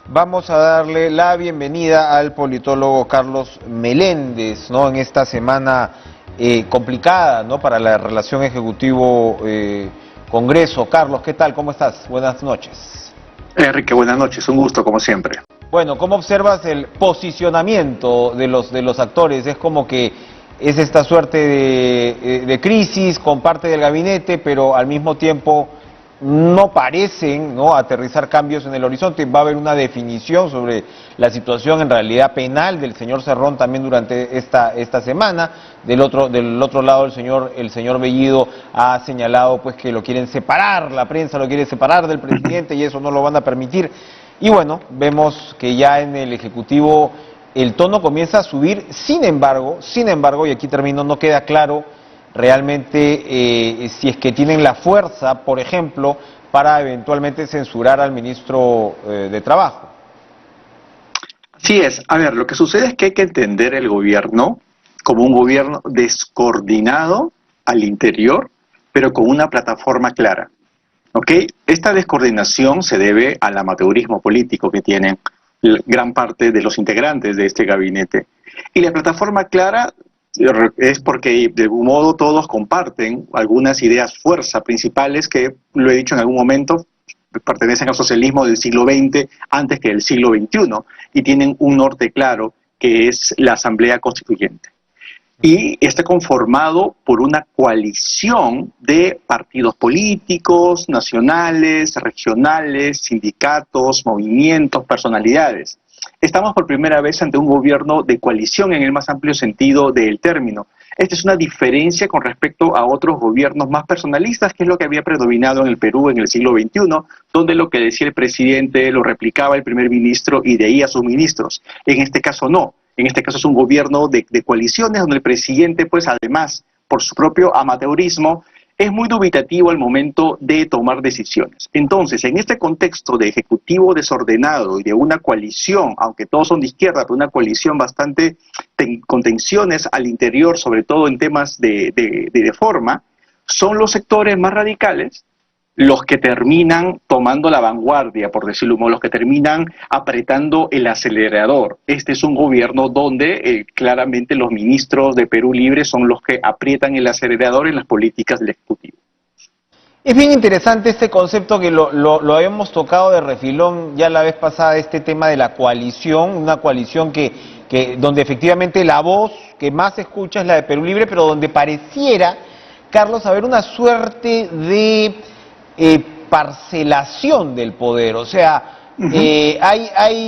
Vamos a darle la bienvenida al politólogo Carlos Meléndez, ¿no? En esta semana complicada, ¿no? Para la relación Ejecutivo-Congreso. Carlos, ¿qué tal? ¿Cómo estás? Buenas noches. Enrique, buenas noches. Un gusto, como siempre. Bueno, ¿cómo observas el posicionamiento de los actores? Es como que es esta suerte de crisis con parte del gabinete, pero al mismo tiempo no parecen, ¿no?, aterrizar cambios en el horizonte. Va a haber una definición sobre la situación en realidad penal del señor Cerrón también durante esta semana. Del otro lado el señor Bellido ha señalado pues que lo quieren separar, la prensa lo quiere separar del presidente y eso no lo van a permitir. Y bueno, vemos que ya en el Ejecutivo el tono comienza a subir, sin embargo, y aquí termino, no queda claro realmente si es que tienen la fuerza, por ejemplo, para eventualmente censurar al ministro de Trabajo. Así es. A ver, lo que sucede es que hay que entender el gobierno como un gobierno descoordinado al interior, pero con una plataforma clara. ¿Ok? Esta descoordinación se debe al amateurismo político que tienen gran parte de los integrantes de este gabinete. Y la plataforma clara es porque de algún modo todos comparten algunas ideas fuerza principales que, lo he dicho en algún momento, pertenecen al socialismo del siglo XX antes que del siglo XXI y tienen un norte claro que es la Asamblea Constituyente. Y está conformado por una coalición de partidos políticos, nacionales, regionales, sindicatos, movimientos, personalidades. Estamos por primera vez ante un gobierno de coalición en el más amplio sentido del término. Esta es una diferencia con respecto a otros gobiernos más personalistas, que es lo que había predominado en el Perú en el siglo XXI, donde lo que decía el presidente lo replicaba el primer ministro y de ahí a sus ministros. En este caso no. En este caso es un gobierno de coaliciones donde el presidente, pues además, por su propio amateurismo, es muy dubitativo al momento de tomar decisiones. Entonces, en este contexto de ejecutivo desordenado y de una coalición, aunque todos son de izquierda, pero una coalición bastante con tensiones al interior, sobre todo en temas de reforma, son los sectores más radicales los que terminan tomando la vanguardia, por decirlo de un modo, los que terminan apretando el acelerador. Este es un gobierno donde claramente los ministros de Perú Libre son los que aprietan el acelerador en las políticas del Ejecutivo. Es bien interesante este concepto que lo habíamos tocado de refilón ya la vez pasada, este tema de la coalición, una coalición donde efectivamente la voz que más se escucha es la de Perú Libre, pero donde pareciera, Carlos, haber una suerte de parcelación del poder. O sea,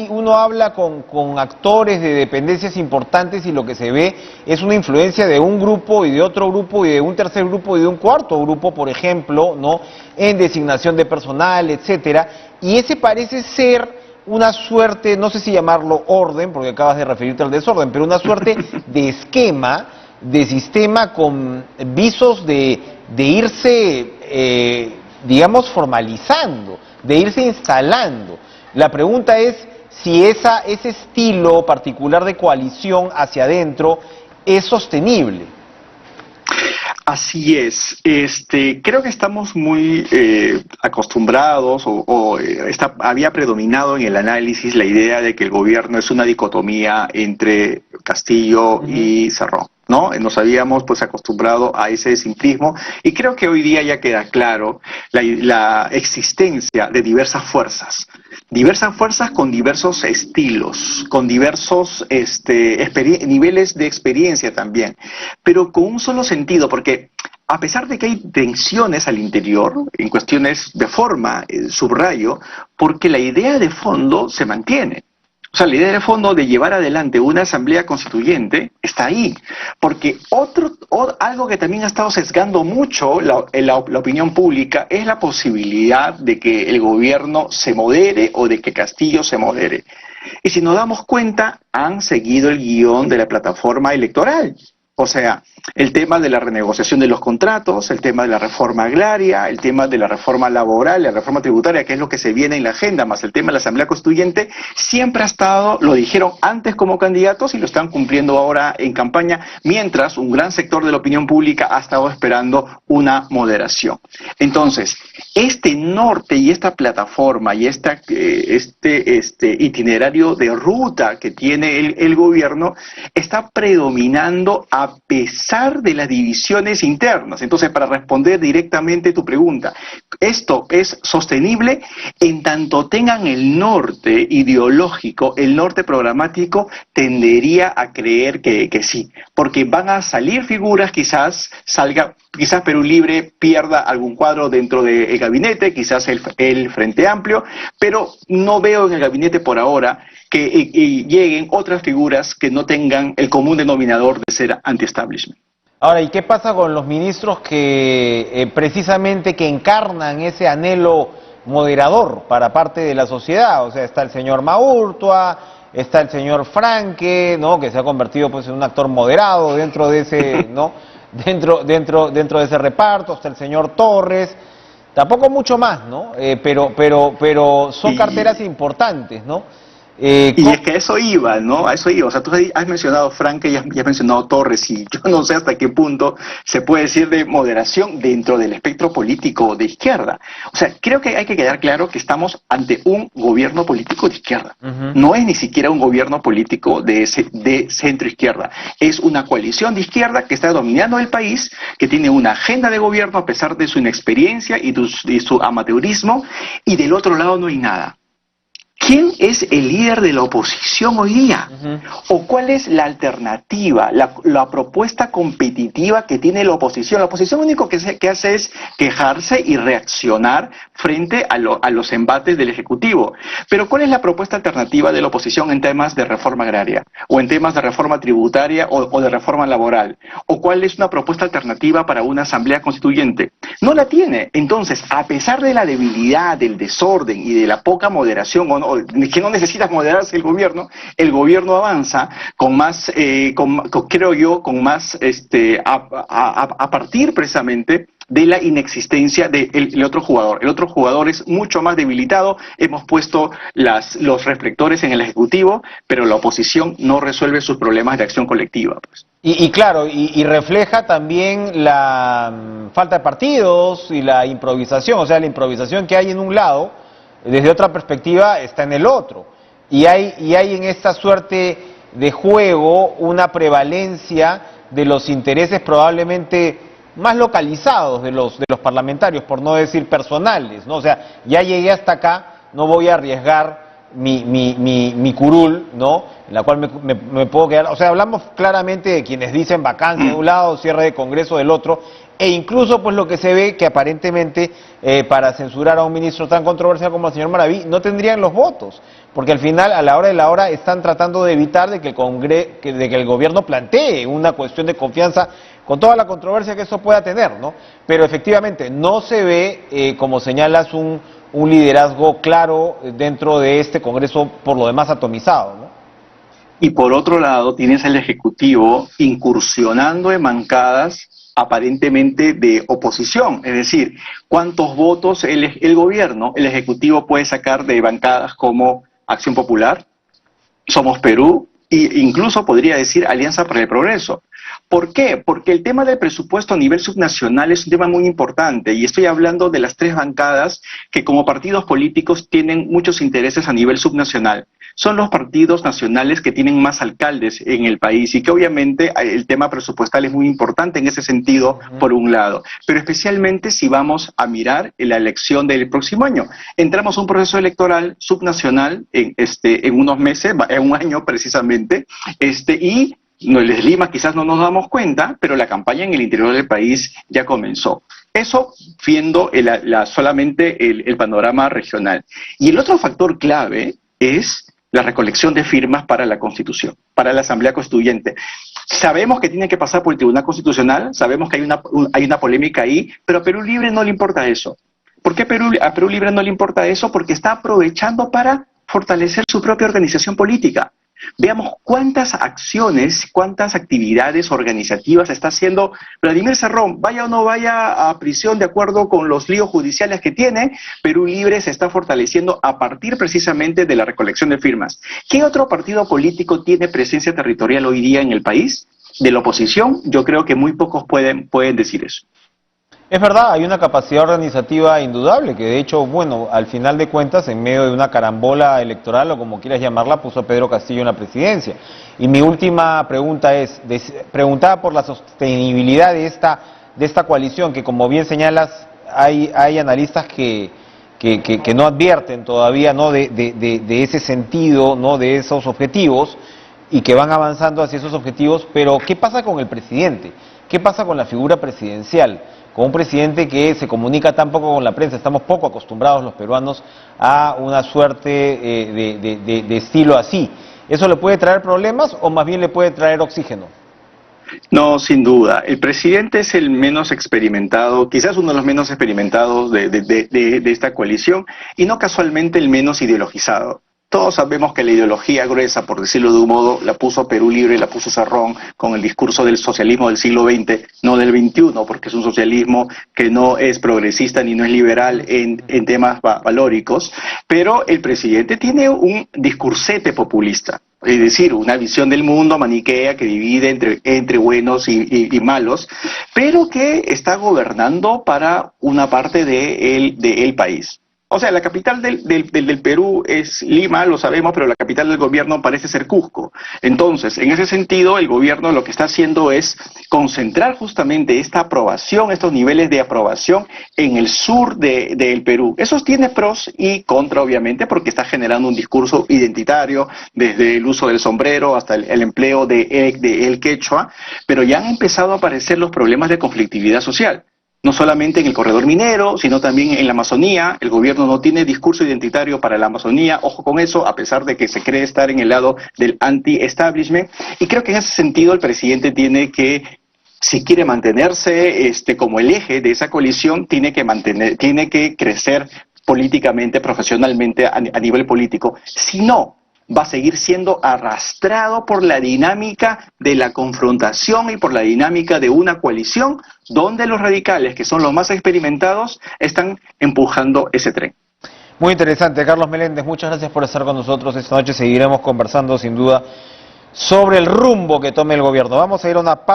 uno habla con actores de dependencias importantes y lo que se ve es una influencia de un grupo y de otro grupo y de un tercer grupo y de un cuarto grupo, por ejemplo, ¿no?, en designación de personal, etcétera, y ese parece ser una suerte, no sé si llamarlo orden, porque acabas de referirte al desorden, pero una suerte de esquema, de sistema con visos de irse digamos, formalizando, de irse instalando. La pregunta es si ese estilo particular de coalición hacia adentro es sostenible. Así es. Creo que estamos muy acostumbrados había predominado en el análisis la idea de que el gobierno es una dicotomía entre Castillo y Cerrón, ¿no? Nos habíamos pues acostumbrado a ese simplismo y creo que hoy día ya queda claro la existencia de diversas fuerzas con diversos estilos, con diversos niveles de experiencia también, pero con un solo sentido, porque a pesar de que hay tensiones al interior, en cuestiones de forma, subrayo, porque la idea de fondo se mantiene. O sea, la idea de fondo de llevar adelante una asamblea constituyente está ahí, porque algo que también ha estado sesgando mucho la opinión pública es la posibilidad de que el gobierno se modere o de que Castillo se modere. Y si nos damos cuenta, han seguido el guión de la plataforma electoral. O sea, el tema de la renegociación de los contratos, el tema de la reforma agraria, el tema de la reforma laboral, la reforma tributaria, que es lo que se viene en la agenda, más el tema de la Asamblea Constituyente, siempre ha estado, lo dijeron antes como candidatos y lo están cumpliendo ahora en campaña, mientras un gran sector de la opinión pública ha estado esperando una moderación. Entonces, este norte y esta plataforma y este itinerario de ruta que tiene el gobierno está predominando a pesar de las divisiones internas. Entonces, para responder directamente tu pregunta, esto es sostenible en tanto tengan el norte ideológico, el norte programático, tendería a creer que sí, porque van a salir figuras, quizás Perú Libre pierda algún cuadro dentro del gabinete, quizás el Frente Amplio, pero no veo en el gabinete por ahora que lleguen otras figuras que no tengan el común denominador de ser anti-establishment. Ahora, ¿y qué pasa con los ministros que precisamente que encarnan ese anhelo moderador para parte de la sociedad? O sea, está el señor Maurtua, está el señor Franque, ¿no?, que se ha convertido pues en un actor moderado dentro de ese, ¿no?, dentro de ese reparto, está el señor Torres, tampoco mucho más, ¿no? Pero son carteras importantes, ¿no? Y es que a eso iba, ¿no? A eso iba. O sea, tú has mencionado Franque y has mencionado Torres, y yo no sé hasta qué punto se puede decir de moderación dentro del espectro político de izquierda. O sea, creo que hay que quedar claro que estamos ante un gobierno político de izquierda. No es ni siquiera un gobierno político de centro-izquierda. Es una coalición de izquierda que está dominando el país, que tiene una agenda de gobierno a pesar de su inexperiencia y su amateurismo, y del otro lado no hay nada. ¿Quién es el líder de la oposición hoy día? ¿O cuál es la alternativa, la propuesta competitiva que tiene la oposición? La oposición lo único que hace es quejarse y reaccionar frente a los embates del Ejecutivo. Pero ¿cuál es la propuesta alternativa de la oposición en temas de reforma agraria? ¿O en temas de reforma tributaria o de reforma laboral? ¿O cuál es una propuesta alternativa para una asamblea constituyente? No la tiene. Entonces, a pesar de la debilidad, del desorden y de la poca moderación, que no necesita moderarse el gobierno avanza con más, creo yo, con más, a partir precisamente de la inexistencia del otro jugador. El otro jugador es mucho más debilitado, hemos puesto los reflectores en el Ejecutivo, pero la oposición no resuelve sus problemas de acción colectiva, pues. Y claro, y refleja también la falta de partidos y la improvisación, o sea, la improvisación que hay en un lado, desde otra perspectiva está en el otro. Y hay en esta suerte de juego una prevalencia de los intereses probablemente más localizados de los parlamentarios, por no decir personales, ¿no? O sea, ya llegué hasta acá, no voy a arriesgar mi curul, ¿no?, en la cual me puedo quedar. O sea, hablamos claramente de quienes dicen vacancia de un lado, cierre de Congreso del otro, e incluso pues lo que se ve que aparentemente para censurar a un ministro tan controversial como el señor Maraví no tendrían los votos, porque al final, a la hora de la hora, están tratando de evitar de que el gobierno plantee una cuestión de confianza con toda la controversia que eso pueda tener, ¿no? Pero efectivamente no se ve, como señalas, un liderazgo claro dentro de este Congreso, por lo demás atomizado, ¿no? Y por otro lado, tienes al Ejecutivo incursionando en bancadas aparentemente de oposición, es decir, ¿cuántos votos el Ejecutivo puede sacar de bancadas como Acción Popular, Somos Perú, e incluso podría decir Alianza para el Progreso? ¿Por qué? Porque el tema del presupuesto a nivel subnacional es un tema muy importante, y estoy hablando de las tres bancadas que como partidos políticos tienen muchos intereses a nivel subnacional. Son los partidos nacionales que tienen más alcaldes en el país, y que obviamente el tema presupuestal es muy importante en ese sentido, por un lado, pero especialmente si vamos a mirar la elección del próximo año. Entramos a un proceso electoral subnacional en unos meses, en un año precisamente, y desde Lima quizás no nos damos cuenta, pero la campaña en el interior del país ya comenzó. Eso viendo solamente el panorama regional. Y el otro factor clave es la recolección de firmas para la Constitución, para la Asamblea Constituyente. Sabemos que tiene que pasar por el Tribunal Constitucional, sabemos que hay una polémica ahí, pero a Perú Libre no le importa eso. ¿Por qué a Perú Libre no le importa eso? Porque está aprovechando para fortalecer su propia organización política. Veamos cuántas acciones, cuántas actividades organizativas está haciendo Vladimir Cerrón. Vaya o no vaya a prisión de acuerdo con los líos judiciales que tiene, Perú Libre se está fortaleciendo a partir precisamente de la recolección de firmas. ¿Qué otro partido político tiene presencia territorial hoy día en el país? De la oposición, yo creo que muy pocos pueden decir eso. Es verdad, hay una capacidad organizativa indudable, que de hecho, bueno, al final de cuentas, en medio de una carambola electoral, o como quieras llamarla, puso a Pedro Castillo en la presidencia. Y mi última pregunta es, preguntaba por la sostenibilidad de esta coalición, que como bien señalas, hay analistas que no advierten todavía, ¿no?, de ese sentido, ¿no?, de esos objetivos, y que van avanzando hacia esos objetivos, pero ¿qué pasa con el presidente? ¿Qué pasa con la figura presidencial? Con un presidente que se comunica tan poco con la prensa, estamos poco acostumbrados los peruanos a una suerte de estilo así. ¿Eso le puede traer problemas o más bien le puede traer oxígeno? No, sin duda. El presidente es el menos experimentado, quizás uno de los menos experimentados de esta coalición, y no casualmente el menos ideologizado. Todos sabemos que la ideología gruesa, por decirlo de un modo, la puso Perú Libre, la puso Cerrón con el discurso del socialismo del siglo XX, no del XXI, porque es un socialismo que no es progresista ni no es liberal en temas valóricos, pero el presidente tiene un discursete populista. Es decir, una visión del mundo maniquea que divide entre buenos y malos, pero que está gobernando para una parte del país. O sea, la capital del Perú es Lima, lo sabemos, pero la capital del gobierno parece ser Cusco. Entonces, en ese sentido, el gobierno lo que está haciendo es concentrar justamente esta aprobación, estos niveles de aprobación en el sur del Perú. Eso tiene pros y contra, obviamente, porque está generando un discurso identitario, desde el uso del sombrero hasta el empleo del quechua, pero ya han empezado a aparecer los problemas de conflictividad social. No solamente en el corredor minero, sino también en la Amazonía. El gobierno no tiene discurso identitario para la Amazonía, ojo con eso, a pesar de que se cree estar en el lado del anti-establishment. Y creo que en ese sentido el presidente tiene que, si quiere mantenerse como el eje de esa coalición, tiene que crecer políticamente, profesionalmente, a nivel político. Si no, va a seguir siendo arrastrado por la dinámica de la confrontación y por la dinámica de una coalición donde los radicales, que son los más experimentados, están empujando ese tren. Muy interesante, Carlos Meléndez, muchas gracias por estar con nosotros esta noche. Seguiremos conversando sin duda sobre el rumbo que tome el gobierno. Vamos a ir a una pausa.